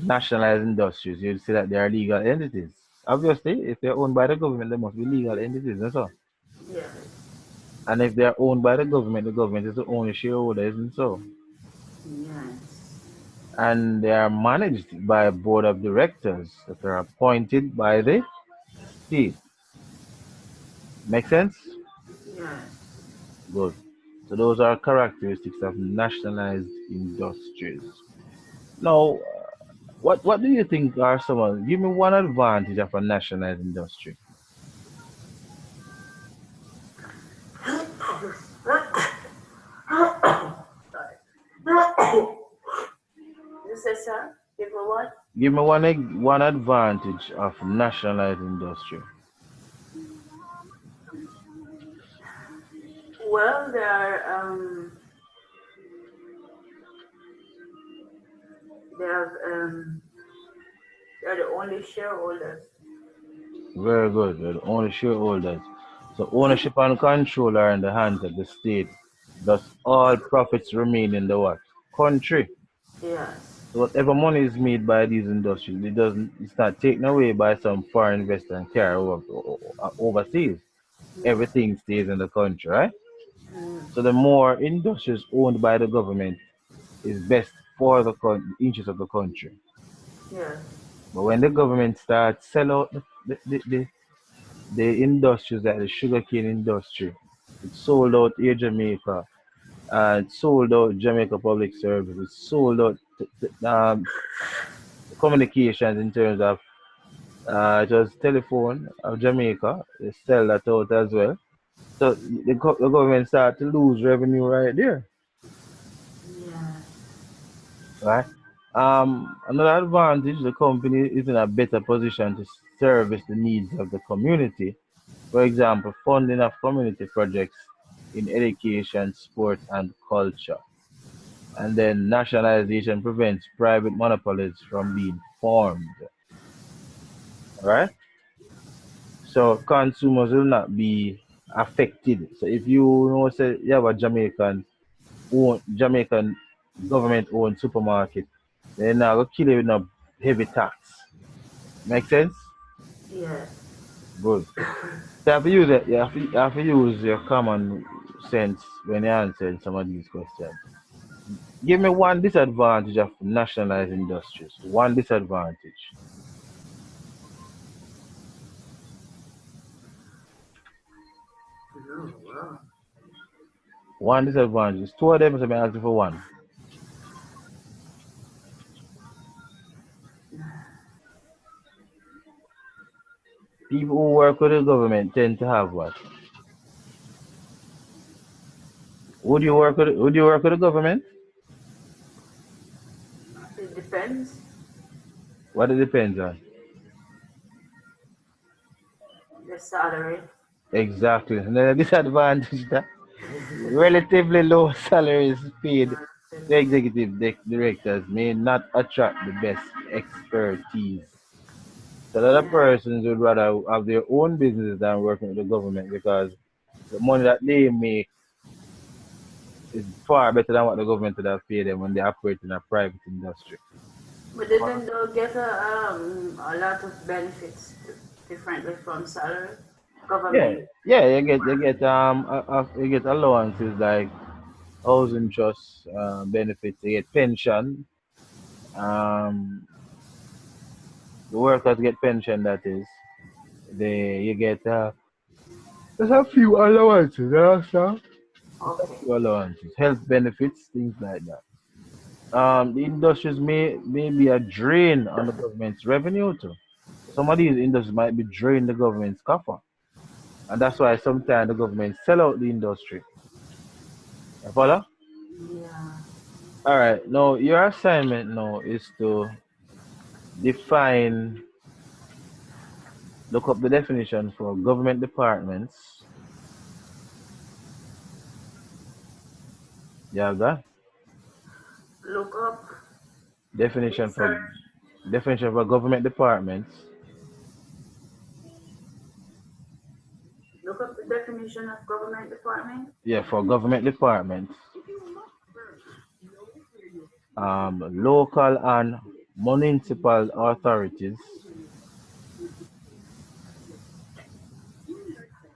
nationalized industries, you'd say that they are legal entities. Obviously, if they're owned by the government, they must be legal entities, and so. Yes. And if they're owned by the government is the only shareholder, isn't so? Yes. And they are managed by a board of directors that are appointed by the state. Make sense? Yes. Good. So those are characteristics of nationalized industries. Now, what do you think are some of, give me one advantage of a nationalized industry? Sorry. You say, sir? People what? Give me one advantage of nationalized industry. Well, they have they're the only shareholders. Very good. They're the only shareholders. So ownership and control are in the hands of the state. Thus all profits remain in the what? Country. Yes. So whatever money is made by these industries, it's not taken away by some foreign investor and carry overseas. Yes. Everything stays in the country, right? Mm. So the more industries owned by the government is best for the interest of the country. Yes. But when the government starts sell out the industries like the sugarcane industry, it sold out Air Jamaica, it sold out Jamaica Public Service, it sold out communications in terms of it was telephone of Jamaica, they sell that out as well. So the government start to lose revenue right there, Yes. right? Another advantage, the company is in a better position to service the needs of the community. For example, funding of community projects in education, sport, and culture. And then nationalization prevents private monopolies from being formed. Right? So consumers will not be affected. So if you know say you have a Jamaican government owned supermarket, they're not gonna kill you with no heavy tax. Make sense? Yes. Good. So you have to use it. You have to use your common sense when you're answering some of these questions. Give me one disadvantage of nationalized industries. One disadvantage. Oh, wow. One disadvantage. Two of them, so I'm asking for one. People who work with the government tend to have what? Would you work with the government? It depends. What it depends on. The salary. Exactly. And then the disadvantage that relatively low salaries paid to directors may not attract the best expertise. So a lot of Yeah. persons would rather have their own business than working with the government because the money that they make is far better than what the government would have paid them when they operate in a private industry. But then they'll get a lot of benefits differently from salary. Yeah, Government. yeah, you get allowances like housing trust benefits, you get pension, um the workers get pension that is. You get there's a few allowances, you understand? There's a Okay. few allowances, health benefits, things like that. The industries may be a drain on the government's revenue too. Some of these industries might be draining the government's coffers. And that's why sometimes the government sell out the industry. You follow? Yeah. All right. Now your assignment now is to define, look up the definition for government departments. Yeah, that Look up definition for research. Definition of a government department. Look up the definition of government department. Yeah, for government departments, local and municipal authorities,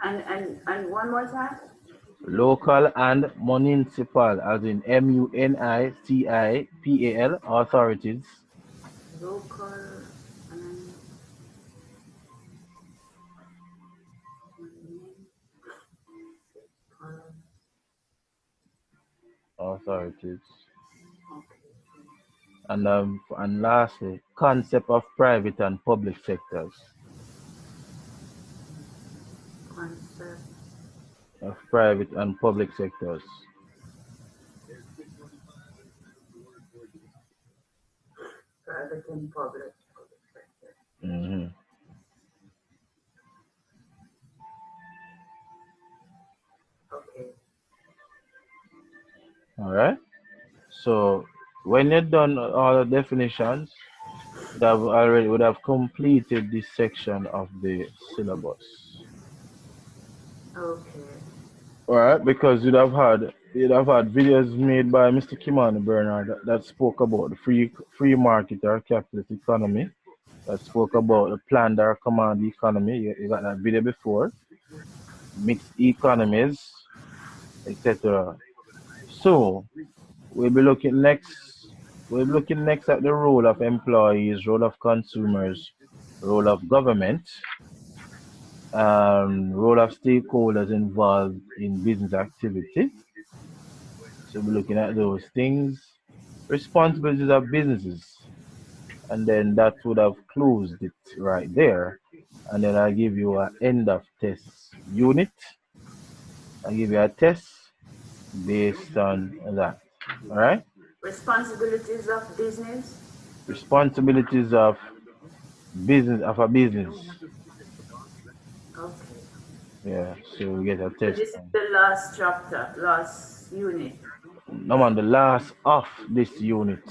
And one more time. local and municipal, as in municipal authorities, Local and municipal. authorities, Okay. and lastly, concept of private and public sectors, Concept of private and public sectors. private and public sector. Hmm. Okay. All right. So when you're done all the definitions, would have completed this section of the syllabus. Okay. All right, because you'd have had videos made by Mr. Kimani Bernard that spoke about the free market or capitalist economy. That spoke about the planned or command economy. You got that video before. Mixed economies, etc. So we'll be looking next. We'll be looking next at the role of employees, role of consumers, role of government, role of stakeholders involved in business activity. So we're looking at those things, responsibilities of businesses, and then that would have closed it right there. And then I'll give you an end of test unit. I'll give you a test based on that. All right? Responsibilities of business. Responsibilities of a business. Okay. Yeah, so we get a So test. this is the last chapter, last unit. Now on the last of this unit.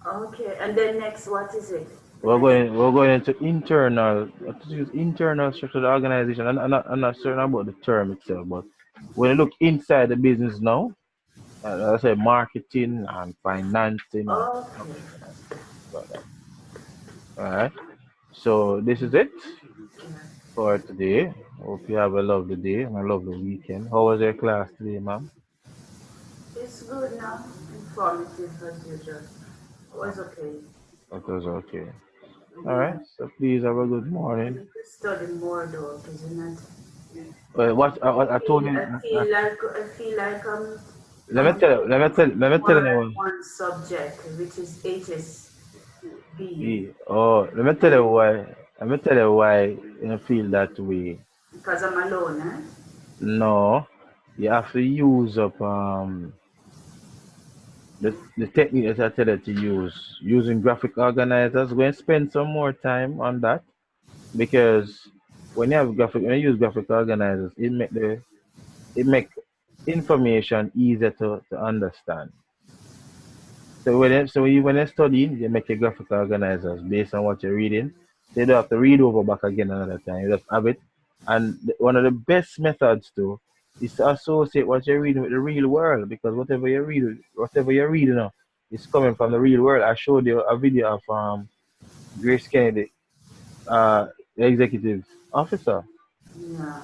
Okay. And then next, what is it? The We're next. going we're going into internal structure of the organization. I'm not certain about the term itself, but when you look inside the business now, I say marketing and financing and Okay. something like that. All right. So this is it Yeah. for today. Hope you have a lovely day and a lovely weekend. How was your class today, ma'am? It's good now. Informative as usual. It was okay. That was okay. All right. So please have a good I morning. need to study more though, isn't it? What I told you. I feel like Let me tell you. Let me tell more you. than one subject, which is HSB, Let me tell you why. Let me tell you why you feel that way. because I'm alone, eh? No, you have to use up the technique that I tell you to use. Using graphic organizers. Go and spend some more time on that because when you use graphic organizers, it make information easier to understand. So when you're studying, you make your graphic organizers based on what you're reading. So you don't have to read over back again another time. You just have it. And one of the best methods too is to associate what you're reading with the real world because whatever you're reading now is coming from the real world. I showed you a video of Grace Kennedy, uh, the executive officer. Yeah.